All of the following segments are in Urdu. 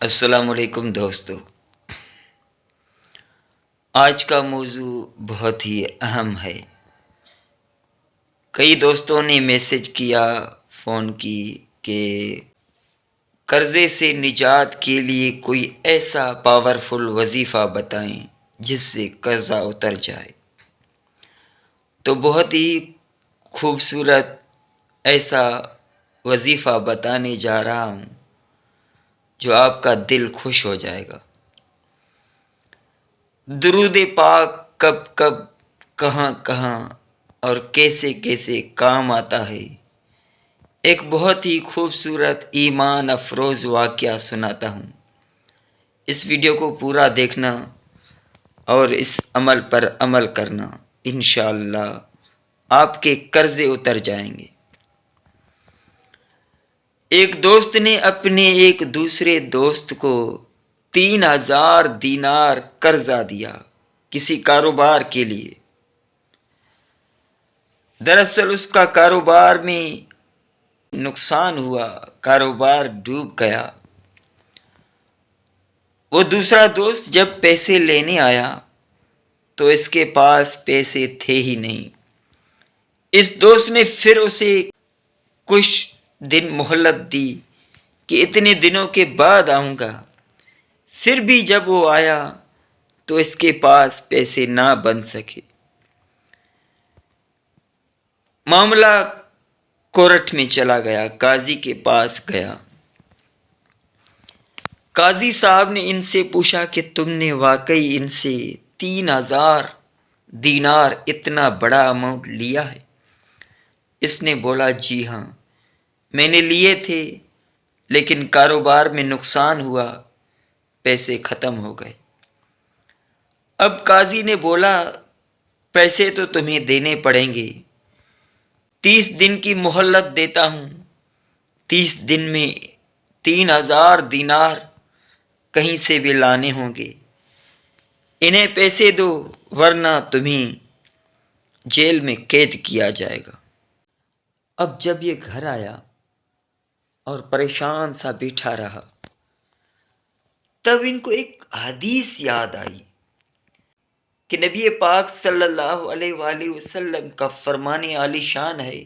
السلام علیکم دوستو، آج کا موضوع بہت ہی اہم ہے۔ کئی دوستوں نے میسج کیا، فون کی کہ قرضے سے نجات کے لیے کوئی ایسا پاورفل وظیفہ بتائیں جس سے قرضہ اتر جائے۔ تو بہت ہی خوبصورت ایسا وظیفہ بتانے جا رہا ہوں جو آپ کا دل خوش ہو جائے گا۔ درود پاک کب کب، کہاں کہاں اور کیسے کیسے کام آتا ہے، ایک بہت ہی خوبصورت ایمان افروز واقعہ سناتا ہوں۔ اس ویڈیو کو پورا دیکھنا اور اس عمل پر عمل کرنا، انشاءاللہ آپ کے قرضے اتر جائیں گے۔ ایک دوست نے اپنے ایک دوسرے دوست کو 3000 دینار قرضہ دیا کسی کاروبار کے لیے۔ دراصل اس کا کاروبار میں نقصان ہوا، کاروبار ڈوب گیا۔ وہ دوسرا دوست جب پیسے لینے آیا تو اس کے پاس پیسے تھے ہی نہیں۔ اس دوست نے پھر اسے کچھ دن مہلت دی کہ اتنے دنوں کے بعد آؤں گا۔ پھر بھی جب وہ آیا تو اس کے پاس پیسے نہ بن سکے۔ معاملہ کورٹ میں چلا گیا، قاضی کے پاس گیا۔ قاضی صاحب نے ان سے پوچھا کہ تم نے واقعی ان سے 3000 دینار اتنا بڑا اماؤنٹ لیا ہے؟ اس نے بولا جی ہاں، میں نے لیے تھے، لیکن کاروبار میں نقصان ہوا، پیسے ختم ہو گئے۔ اب قاضی نے بولا پیسے تو تمہیں دینے پڑیں گے، 30 دن کی مہلت دیتا ہوں، 30 دن میں 3000 دینار کہیں سے بھی لانے ہوں گے، انہیں پیسے دو ورنہ تمہیں جیل میں قید کیا جائے گا۔ اب جب یہ گھر آیا اور پریشان سا بیٹھا رہا، تب ان کو ایک حدیث یاد آئی کہ نبی پاک صلی اللہ علیہ وآلہ وسلم کا فرمان عالی شان ہے،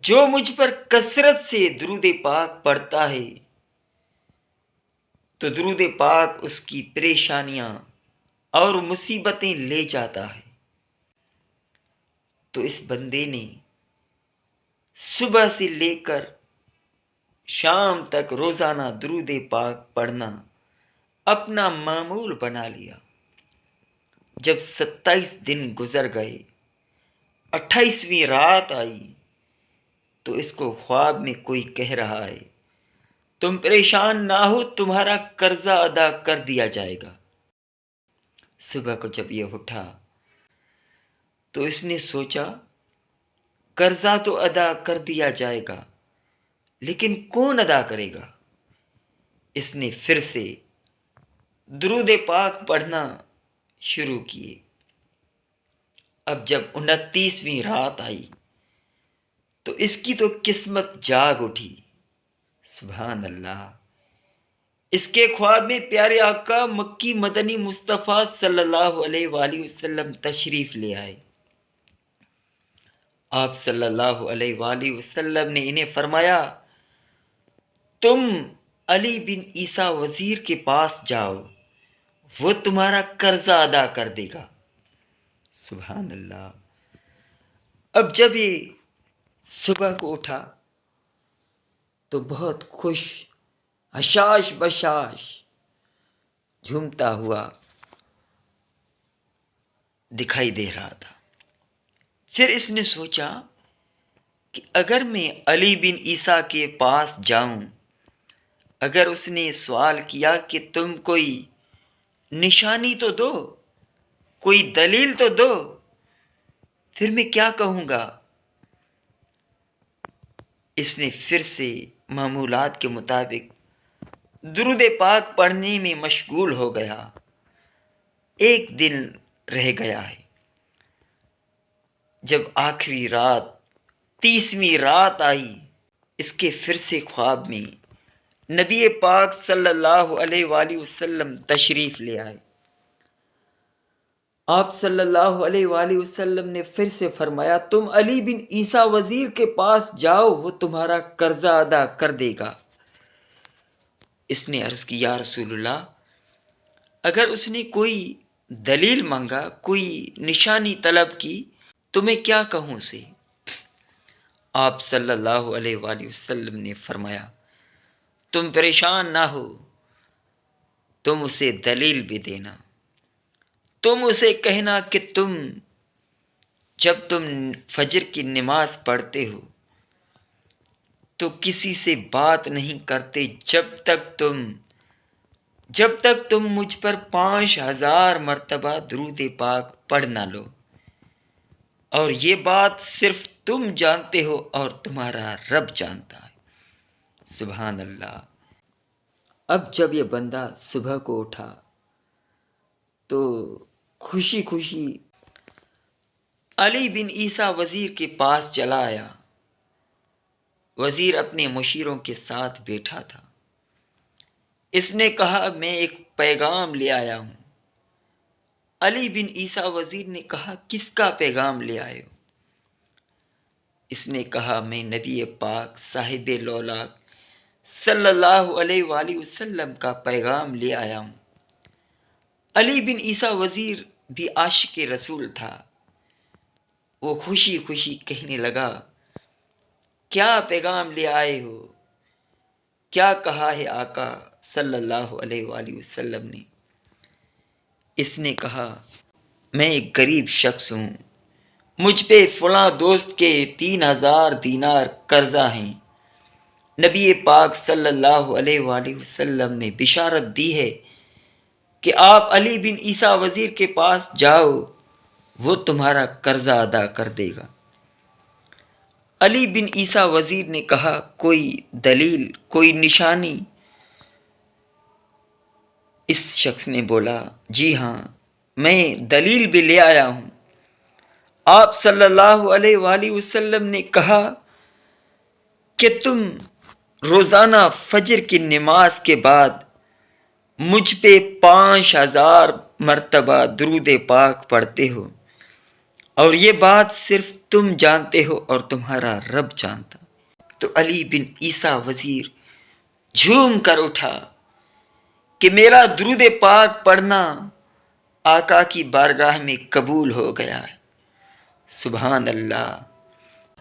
جو مجھ پر کثرت سے درود پاک پڑھتا ہے تو درود پاک اس کی پریشانیاں اور مصیبتیں لے جاتا ہے۔ تو اس بندے نے صبح سے لے کر شام تک روزانہ درود پاک پڑھنا اپنا معمول بنا لیا۔ جب 27 دن گزر گئے، 28ویں رات آئی تو اس کو خواب میں کوئی کہہ رہا ہے تم پریشان نہ ہو، تمہارا قرضہ ادا کر دیا جائے گا۔ صبح کو جب یہ اٹھا تو اس نے سوچا قرضہ تو ادا کر دیا جائے گا، لیکن کون ادا کرے گا؟ اس نے پھر سے درود پاک پڑھنا شروع کیے۔ اب جب 29ویں رات آئی تو اس کی تو قسمت جاگ اٹھی۔ سبحان اللہ! اس کے خواب میں پیارے آقا مکی مدنی مصطفیٰ صلی اللہ علیہ وآلہ وسلم تشریف لے آئے۔ آپ صلی اللہ علیہ وآلہ وسلم نے انہیں فرمایا تم علی بن عیسیٰ وزیر کے پاس جاؤ، وہ تمہارا قرضہ ادا کر دے گا۔ سبحان اللہ! اب جب یہ صبح کو اٹھا تو بہت خوش، حشاش بشاش جھومتا ہوا دکھائی دے رہا تھا۔ پھر اس نے سوچا کہ اگر میں علی بن عیسیٰ کے پاس جاؤں، اگر اس نے سوال کیا کہ تم کوئی نشانی تو دو، کوئی دلیل تو دو، پھر میں کیا کہوں گا؟ اس نے پھر سے معمولات کے مطابق درود پاک پڑھنے میں مشغول ہو گیا۔ ایک دن رہ گیا ہے۔ جب آخری رات 30ویں رات آئی، اس کے پھر سے خواب میں نبی پاک صلی اللہ علیہ وآلہ وسلم تشریف لے آئے۔ آپ صلی اللہ علیہ وآلہ وسلم نے پھر سے فرمایا تم علی بن عیسیٰ وزیر کے پاس جاؤ، وہ تمہارا قرضہ ادا کر دے گا۔ اس نے عرض کی یا رسول اللہ، اگر اس نے کوئی دلیل مانگا، کوئی نشانی طلب کی تو میں کیا کہوں اسے؟ آپ صلی اللہ علیہ وآلہ وسلم نے فرمایا تم پریشان نہ ہو، تم اسے دلیل بھی دینا، تم اسے کہنا کہ جب تم فجر کی نماز پڑھتے ہو تو کسی سے بات نہیں کرتے جب تک تم مجھ پر 5000 مرتبہ درود پاک پڑھ نہ لو، اور یہ بات صرف تم جانتے ہو اور تمہارا رب جانتا ہے۔ سبحان اللہ۔ اب جب یہ بندہ صبح کو اٹھا تو خوشی خوشی علی بن عیسیٰ وزیر کے پاس چلا آیا۔ وزیر اپنے مشیروں کے ساتھ بیٹھا تھا۔ اس نے کہا میں ایک پیغام لے آیا ہوں۔ علی بن عیسیٰ وزیر نے کہا کس کا پیغام لے آئے ہو؟ اس نے کہا میں نبی پاک صاحب لولاک صلی اللہ علیہ وآلہ وسلم کا پیغام لے آیا ہوں۔ علی بن عیسیٰ وزیر بھی عاشق رسول تھا۔ وہ خوشی خوشی کہنے لگا کیا پیغام لے آئے ہو؟ کیا کہا ہے آقا صلی اللہ علیہ وآلہ وسلم نے؟ اس نے کہا میں ایک غریب شخص ہوں، مجھ پہ فلاں دوست کے 3000 دینار قرضہ ہیں۔ نبی پاک صلی اللہ علیہ وآلہ وسلم نے بشارت دی ہے کہ آپ علی بن عیسیٰ وزیر کے پاس جاؤ، وہ تمہارا قرضہ ادا کر دے گا۔ علی بن عیسیٰ وزیر نے کہا کوئی دلیل، کوئی نشانی؟ اس شخص نے بولا جی ہاں، میں دلیل بھی لے آیا ہوں۔ آپ صلی اللہ علیہ وآلہ وسلم نے کہا کہ تم روزانہ فجر کی نماز کے بعد مجھ پہ 5000 مرتبہ درود پاک پڑھتے ہو، اور یہ بات صرف تم جانتے ہو اور تمہارا رب جانتا۔ تو علی بن عیسیٰ وزیر جھوم کر اٹھا کہ میرا درود پاک پڑھنا آقا کی بارگاہ میں قبول ہو گیا ہے۔ سبحان اللہ۔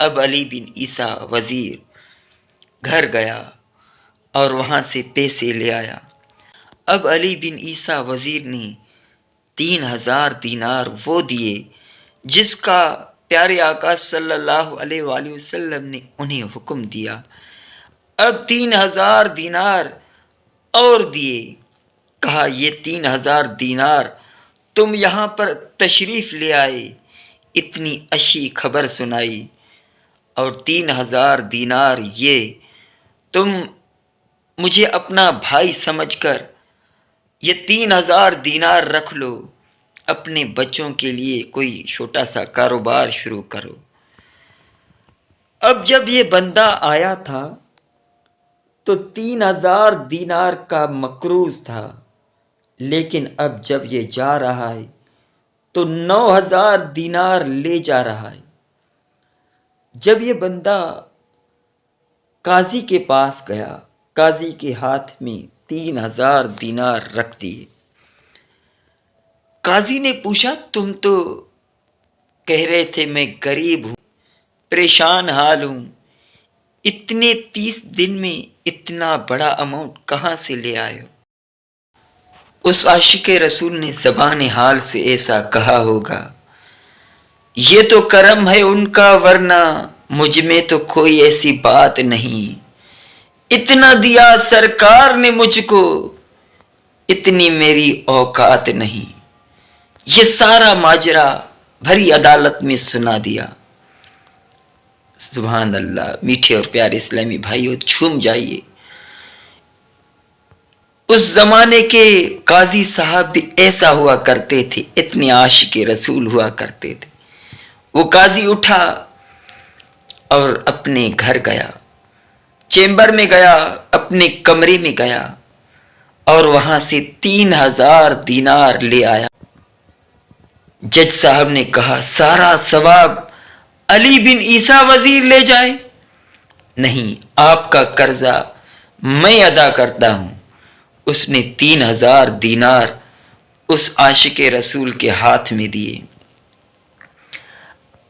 اب علی بن عیسیٰ وزیر گھر گیا اور وہاں سے پیسے لے آیا۔ اب علی بن عیسیٰ وزیر نے 3000 دینار وہ دیے جس کا پیارے آقا صلی اللہ علیہ وآلہ وسلم نے انہیں حکم دیا۔ اب 3000 دینار اور دیے، کہا یہ 3000 دینار تم یہاں پر تشریف لے آئے، اتنی اچھی خبر سنائی، اور 3000 دینار یہ تم مجھے اپنا بھائی سمجھ کر یہ 3000 دینار رکھ لو، اپنے بچوں کے لیے کوئی چھوٹا سا کاروبار شروع کرو۔ اب جب یہ بندہ آیا تھا تو 3000 دینار کا مقروض تھا، لیکن اب جب یہ جا رہا ہے تو 9000 دینار لے جا رہا ہے۔ جب یہ بندہ قاضی کے پاس گیا، قاضی کے ہاتھ میں 3000 دینار رکھ دیے۔ قاضی نے پوچھا تم تو کہہ رہے تھے میں غریب ہوں، پریشان حال ہوں، اتنے 30 دن میں اتنا بڑا اماؤنٹ کہاں سے لے آئے ہو؟ اس عاشق رسول نے زبان حال سے ایسا کہا ہوگا یہ تو کرم ہے ان کا، ورنہ مجھ میں تو کوئی ایسی بات نہیں، اتنا دیا سرکار نے مجھ کو، اتنی میری اوقات نہیں۔ یہ سارا ماجرا بھری عدالت میں سنا دیا۔ سبحان اللہ۔ میٹھے اور پیارے اسلامی بھائیو، جھوم جائیے۔ اس زمانے کے قاضی صاحب بھی ایسا ہوا کرتے تھے، اتنے عاشق رسول ہوا کرتے تھے۔ وہ قاضی اٹھا اور اپنے گھر گیا، چیمبر میں گیا، اپنے کمرے میں گیا اور وہاں سے 3000 دینار لے آیا۔ جج صاحب نے کہا سارا ثواب علی بن عیسیٰ وزیر لے جائے؟ نہیں، آپ کا قرضہ میں ادا کرتا ہوں۔ اس نے 3000 دینار اس عاشق رسول کے ہاتھ میں دیے۔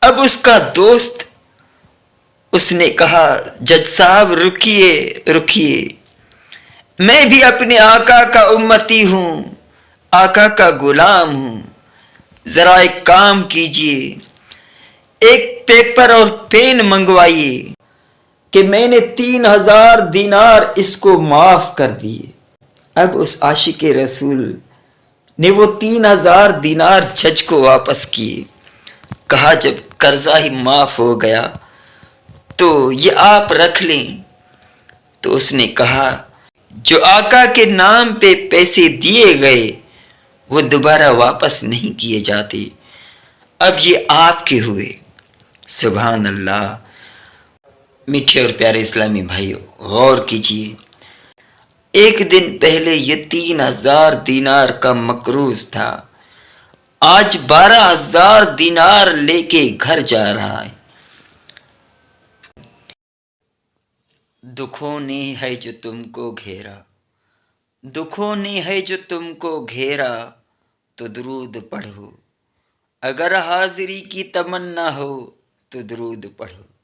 اب اس کا دوست اس نے کہا جج صاحب رکیے رکیے، میں بھی اپنے آقا کا امتی ہوں، آقا کا غلام ہوں، ذرا ایک کام کیجئے، ایک پیپر اور پین منگوائیے کہ میں نے 3000 دینار اس کو معاف کر دیے۔ اب اس عاشق رسول نے وہ 3000 دینار جج کو واپس کیے۔ کہا جب قرضہ ہی معاف ہو گیا تو یہ آپ رکھ لیں۔ تو اس نے کہا جو آقا کے نام پہ پیسے دیے گئے وہ دوبارہ واپس نہیں کیے جاتے، اب یہ آپ کے ہوئے۔ سبحان اللہ۔ میٹھے اور پیارے اسلامی بھائیو، غور کیجئے، ایک دن پہلے یہ 3000 دینار کا مقروض تھا، آج 12000 دینار لے کے گھر جا رہا ہے۔ دکھوں نے ہے جو تم کو گھیرا، دکھوں نے ہے جو تم کو گھیرا، تو درود پڑھو، اگر حاضری کی تمنا ہو تو درود پڑھو۔